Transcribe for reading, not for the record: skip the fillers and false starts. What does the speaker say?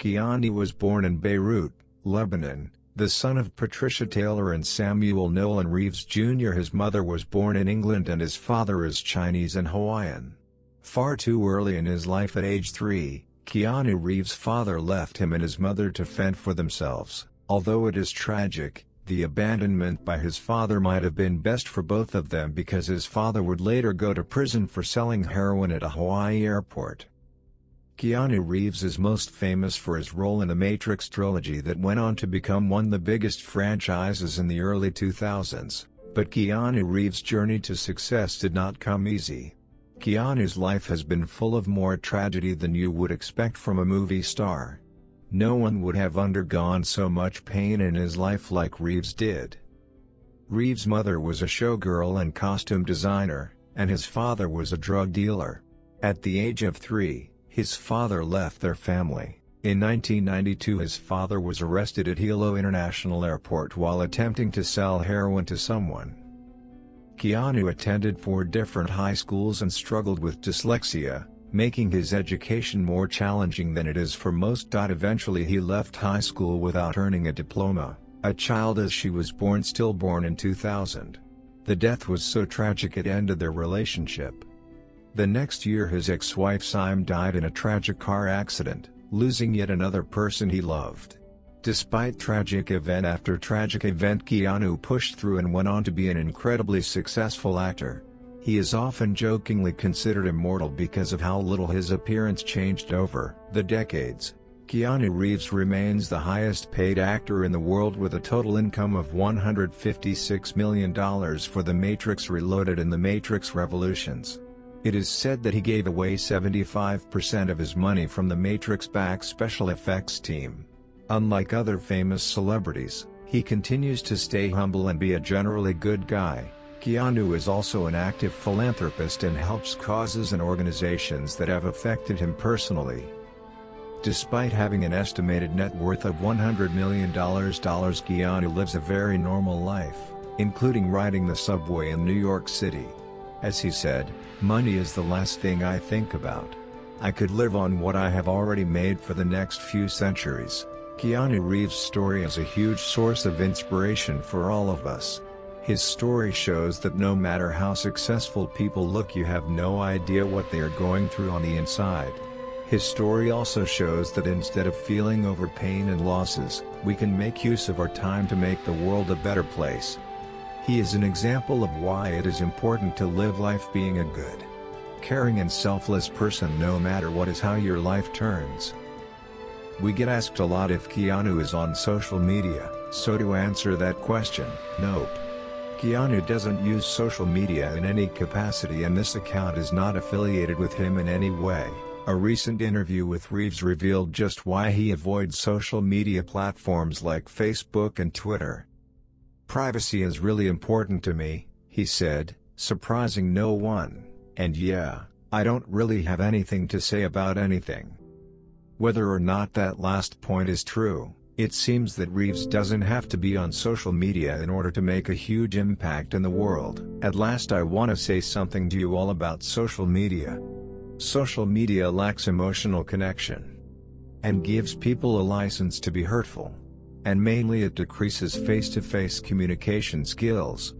Keanu was born in Beirut, Lebanon, the son of Patricia Taylor and Samuel Nolan Reeves Jr. His mother was born in England and his father is Chinese and Hawaiian. Far too early in his life at age 3, Keanu Reeves' father left him and his mother to fend for themselves. Although it is tragic, the abandonment by his father might have been best for both of them because his father would later go to prison for selling heroin at a Hawaii airport. Keanu Reeves is most famous for his role in the Matrix trilogy that went on to become one of the biggest franchises in the early 2000s, but Keanu Reeves' journey to success did not come easy. Keanu's life has been full of more tragedy than you would expect from a movie star. No one would have undergone so much pain in his life like Reeves did. Reeves' mother was a showgirl and costume designer, and his father was a drug dealer. At the age of 3, his father left their family. In 1992 his father was arrested at Hilo International Airport while attempting to sell heroin to someone. Keanu attended 4 different high schools and struggled with dyslexia, making his education more challenging than it is for most. Eventually he left high school without earning a diploma, a child as she was stillborn in 2000. The death was so tragic it ended their relationship. The next year his ex-wife Sim died in a tragic car accident, losing yet another person he loved. Despite tragic event after tragic event, Keanu pushed through and went on to be an incredibly successful actor. He is often jokingly considered immortal because of how little his appearance changed over the decades. Keanu Reeves remains the highest paid actor in the world with a total income of $156 million for The Matrix Reloaded and The Matrix Revolutions. It is said that he gave away 75% of his money from the Matrix back special effects team. Unlike other famous celebrities, he continues to stay humble and be a generally good guy. Keanu is also an active philanthropist and helps causes and organizations that have affected him personally. Despite having an estimated net worth of $100 million, Keanu lives a very normal life, including riding the subway in New York City. As he said, "Money is the last thing I think about. I could live on what I have already made for the next few centuries." Keanu Reeves' story is a huge source of inspiration for all of us. His story shows that no matter how successful people look, you have no idea what they are going through on the inside. His story also shows that instead of feeling over pain and losses, we can make use of our time to make the world a better place. He is an example of why it is important to live life being a good, caring and selfless person no matter what is how your life turns. We get asked a lot if Keanu is on social media, so to answer that question, nope. Keanu doesn't use social media in any capacity and this account is not affiliated with him in any way. A recent interview with Reeves revealed just why he avoids social media platforms like Facebook and Twitter. "Privacy is really important to me," he said, surprising no one, "and yeah, I don't really have anything to say about anything." Whether or not that last point is true, it seems that Reeves doesn't have to be on social media in order to make a huge impact in the world. At last I want to say something to you all about social media. Social media lacks emotional connection and gives people a license to be hurtful. And mainly it decreases face-to-face communication skills.